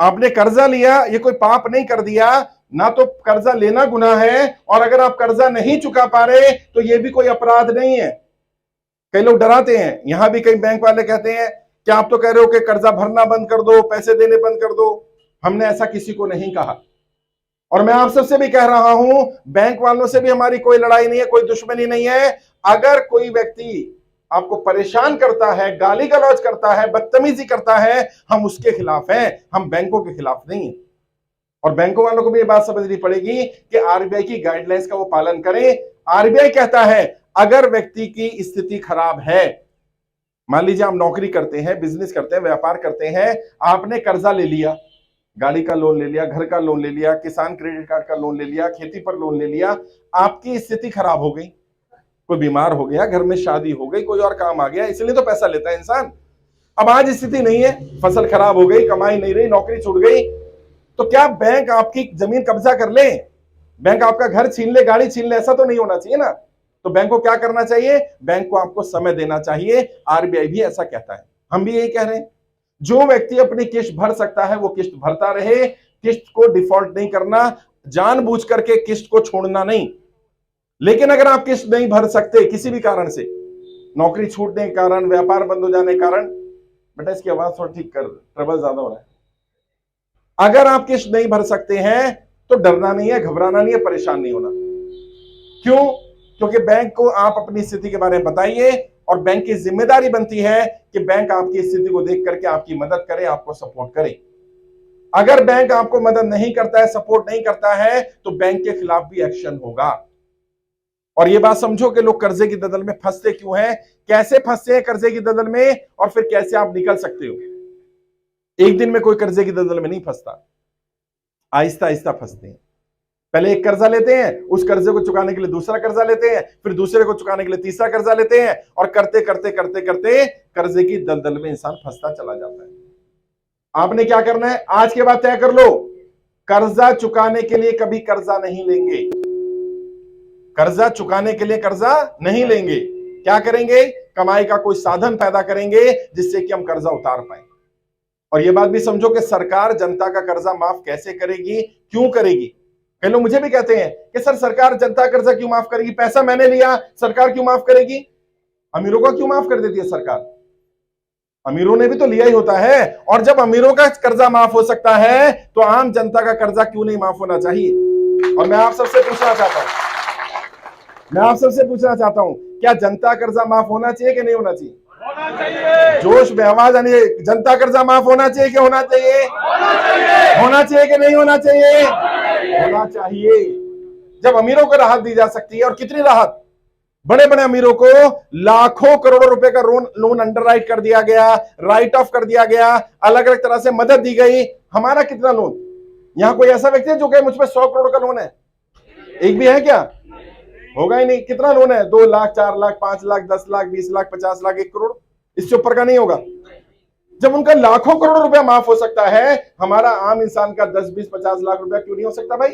आपने कर्जा लिया, ये कोई पाप नहीं कर दिया, ना तो कर्जा लेना गुनाह है, और अगर आप कर्जा नहीं चुका पा रहे तो ये भी कोई अपराध नहीं है। कई लोग डराते हैं, यहां भी कई बैंक वाले कहते हैं कि आप तो कह रहे हो कि कर्जा भरना बंद कर दो, पैसे देने बंद कर दो। हमने ऐसा किसी को नहीं कहा, और मैं आप सबसे भी कह रहा हूं, बैंक वालों से भी हमारी कोई लड़ाई नहीं है, कोई दुश्मनी नहीं है। अगर कोई व्यक्ति आपको परेशान करता है, गाली गलौज करता है, बदतमीजी करता है, हम उसके खिलाफ हैं, हम बैंकों के खिलाफ नहीं है। और बैंकों वालों को भी ये बात समझनी पड़ेगी कि आरबीआई की गाइडलाइंस का वो पालन करें। आरबीआई कहता है अगर व्यक्ति की स्थिति खराब है, मान लीजिए आप नौकरी करते हैं, बिजनेस करते हैं, व्यापार करते हैं, आपने कर्जा ले लिया, गाड़ी का लोन ले लिया, घर का लोन ले लिया, किसान क्रेडिट कार्ड का लोन ले लिया, खेती पर लोन ले लिया, आपकी स्थिति खराब हो गई, कोई बीमार हो गया, घर में शादी हो गई, कोई और काम आ गया, इसलिए तो पैसा लेता है इंसान। अब आज स्थिति नहीं है, फसल खराब हो गई, कमाई नहीं रही, नौकरी छूट गई, तो क्या बैंक आपकी जमीन कब्जा कर ले, बैंक आपका घर छीन ले, गाड़ी छीन ले? ऐसा तो नहीं होना चाहिए ना। तो बैंक को क्या करना चाहिए? बैंक को आपको समय देना चाहिए। आरबीआई भी ऐसा कहता है, हम भी यही कह रहे हैं। जो व्यक्ति अपनी किस्त भर सकता है वो किस्त भरता रहे, किस्त को डिफॉल्ट नहीं करना, जानबूझ करके किस्त को छोड़ना नहीं। लेकिन अगर आप किस्त नहीं भर सकते किसी भी कारण से, नौकरी छूटने के कारण, व्यापार बंद हो जाने के कारण, बेटा इसकी आवाज थोड़ा ठीक कर, ट्रबल ज्यादा हो रहा है। अगर आप किस्त नहीं भर सकते हैं तो डरना नहीं है, घबराना नहीं है, परेशान नहीं होना। क्यों? क्योंकि बैंक को आप अपनी स्थिति के बारे में बताइए, और बैंक की जिम्मेदारी बनती है कि बैंक आपकी स्थिति को देख करके आपकी मदद करे, आपको सपोर्ट करे। अगर बैंक आपको मदद नहीं करता है, सपोर्ट नहीं करता है, तो बैंक के खिलाफ भी एक्शन होगा। और ये बात समझो कि लोग कर्जे की दलदल में फंसते क्यों हैं, कैसे फंसते हैं कर्जे की दलदल में, और फिर कैसे आप निकल सकते हो। एक दिन में कोई कर्जे की दलदल में नहीं फंसता, आहिस्ता आहिस्ता फंसते हैं। पहले एक कर्जा लेते हैं, उस कर्जे को चुकाने के लिए दूसरा कर्जा लेते हैं, फिर दूसरे को चुकाने के लिए तीसरा कर्जा लेते हैं, और करते करते करते करते कर्जे की दलदल में इंसान फंसता चला जाता है। आपने क्या करना है, आज के बाद तय कर लो, कर्जा चुकाने के लिए कभी कर्जा नहीं लेंगे, कर्जा चुकाने के लिए कर्जा नहीं लेंगे। क्या करेंगे? कमाई का कोई साधन पैदा करेंगे जिससे कि हम कर्जा उतार पाए। और यह बात भी समझो कि सरकार जनता का कर्जा माफ कैसे करेगी, क्यों करेगी। कई लोग मुझे भी कहते हैं कि सर सरकार जनता का कर्जा क्यों माफ करेगी, पैसा मैंने लिया, सरकार क्यों माफ करेगी? अमीरों का क्यों माफ कर देती है सरकार? अमीरों ने भी तो लिया ही होता है, और जब अमीरों का कर्जा माफ हो सकता है तो आम जनता का कर्जा क्यों नहीं माफ होना चाहिए? और मैं आप सबसे पूछना चाहता हूं, क्या जनता कर्जा माफ होना चाहिए कि नहीं होना चाहिए? होना चाहिए। जोश में आवाज आनी है, जनता कर्जा माफ होना चाहिए कि होना चाहिए? होना चाहिए कि नहीं होना चाहिए? होना चाहिए। जब अमीरों को राहत दी जा सकती है, और कितनी राहत, बड़े बड़े अमीरों को लाखों करोड़ों रुपए का लोन अंडरराइट कर दिया गया, राइट ऑफ कर दिया गया, अलग अलग तरह से मदद दी गई। हमारा कितना लोन? यहां कोई ऐसा व्यक्ति है जो कहे मुझ पर 100 करोड़ का लोन है? एक भी है क्या? होगा ही नहीं। कितना लोन है? 2 लाख, 4 लाख, 5 लाख, 10 लाख, 20 लाख, 50 लाख, 1 करोड़, इससे ऊपर का नहीं होगा। जब उनका लाखों करोड़ रुपया माफ हो सकता है, हमारा आम इंसान का 10, 20, 50 लाख रुपया क्यों नहीं हो सकता भाई?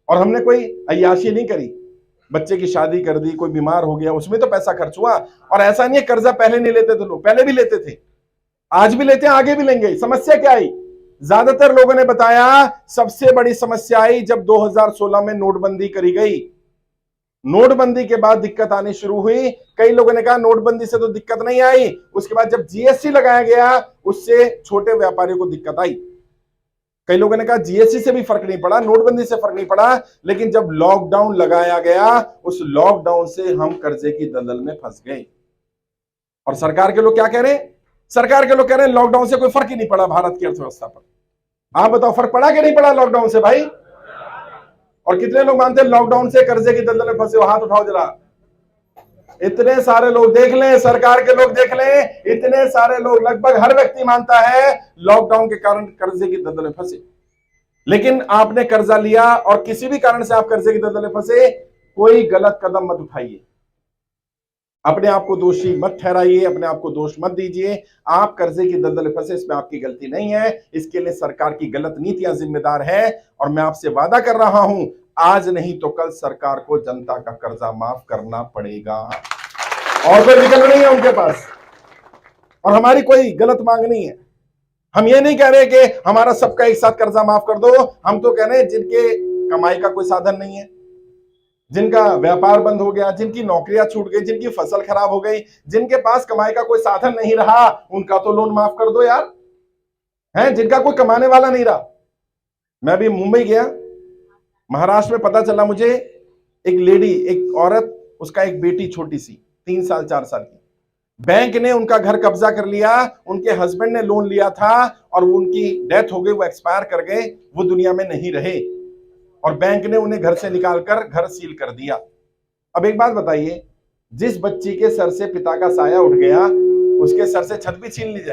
और हमने कोई अय्याशी नहीं करी, बच्चे की शादी कर दी, कोई बीमार हो गया, उसमें तो पैसा खर्च हुआ। और ऐसा नहीं है कर्जा पहले नहीं लेते थे लोग, पहले भी लेते थे, आज भी लेते हैं, आगे भी लेंगे। समस्या क्या आई? ज्यादातर लोगों ने बताया सबसे बड़ी समस्या आई जब 2016 में नोटबंदी करी गई। नोटबंदी के बाद दिक्कत आनी शुरू हुई। कई लोगों ने कहा नोटबंदी से तो दिक्कत नहीं आई, उसके बाद जब जीएसटी लगाया गया उससे छोटे व्यापारियों को दिक्कत आई। कई लोगों ने कहा जीएसटी से भी फर्क नहीं पड़ा, नोटबंदी से फर्क नहीं पड़ा, लेकिन जब लॉकडाउन लगाया गया उस लॉकडाउन से हम कर्जे की दलदल में फंस गए। और सरकार के लोग क्या कह रहे हैं? सरकार के लोग कह रहे हैं लॉकडाउन से कोई फर्क ही नहीं पड़ा भारत की अर्थव्यवस्था पर। आप बताओ फर्क पड़ा कि नहीं पड़ा लॉकडाउन से भाई? और कितने लोग मानते हैं लॉकडाउन से कर्जे की दलदल में फंसे हो? हाथ उठाओ जरा। इतने सारे लोग देख लें, सरकार के लोग देख लें, इतने सारे लोग, लगभग हर व्यक्ति मानता है लॉकडाउन के कारण कर्जे की दलदल में फंसे। लेकिन आपने कर्जा लिया और किसी भी कारण से आप कर्जे की दलदल में फंसे, कोई गलत कदम मत उठाइए, अपने आप को दोषी मत ठहराइए, अपने आप को दोष मत दीजिए। आप कर्जे की दलदल में फंसे, इसमें आपकी गलती नहीं है, इसके लिए सरकार की गलत नीतियां जिम्मेदार है। और मैं आपसे वादा कर रहा हूं, आज नहीं तो कल सरकार को जनता का कर्जा माफ करना पड़ेगा, और कोई विकल्प नहीं है उनके पास। और हमारी कोई गलत मांग नहीं है, हम ये नहीं कह रहे कि हमारा सबका एक साथ कर्जा माफ कर दो, हम तो कह रहे हैं जिनके कमाई का कोई साधन नहीं है, जिनका व्यापार बंद हो गया, जिनकी नौकरियां छूट गई, जिनकी फसल खराब हो गई, जिनके पास कमाई का कोई साधन नहीं रहा, उनका तो लोन माफ कर दो यार, है जिनका कोई कमाने वाला नहीं रहा। मैं भी मुंबई गया, महाराष्ट्र में पता चला मुझे, एक लेडी, एक औरत, उसका एक बेटी छोटी सी 3 साल 4 साल की, बैंक ने उनका घर कब्जा कर लिया, उनके हस्बैंड ने लोन लिया था और उनकी डेथ हो गई, वो एक्सपायर कर गए, वो दुनिया में नहीं रहे और बैंक ने उन्हें घर से निकालकर घर सील कर दिया। अब एक बात बताइए, जिस बच्ची के सर से पिता का साया उठ गया, उसके सर से छत भी छीन ली जाए।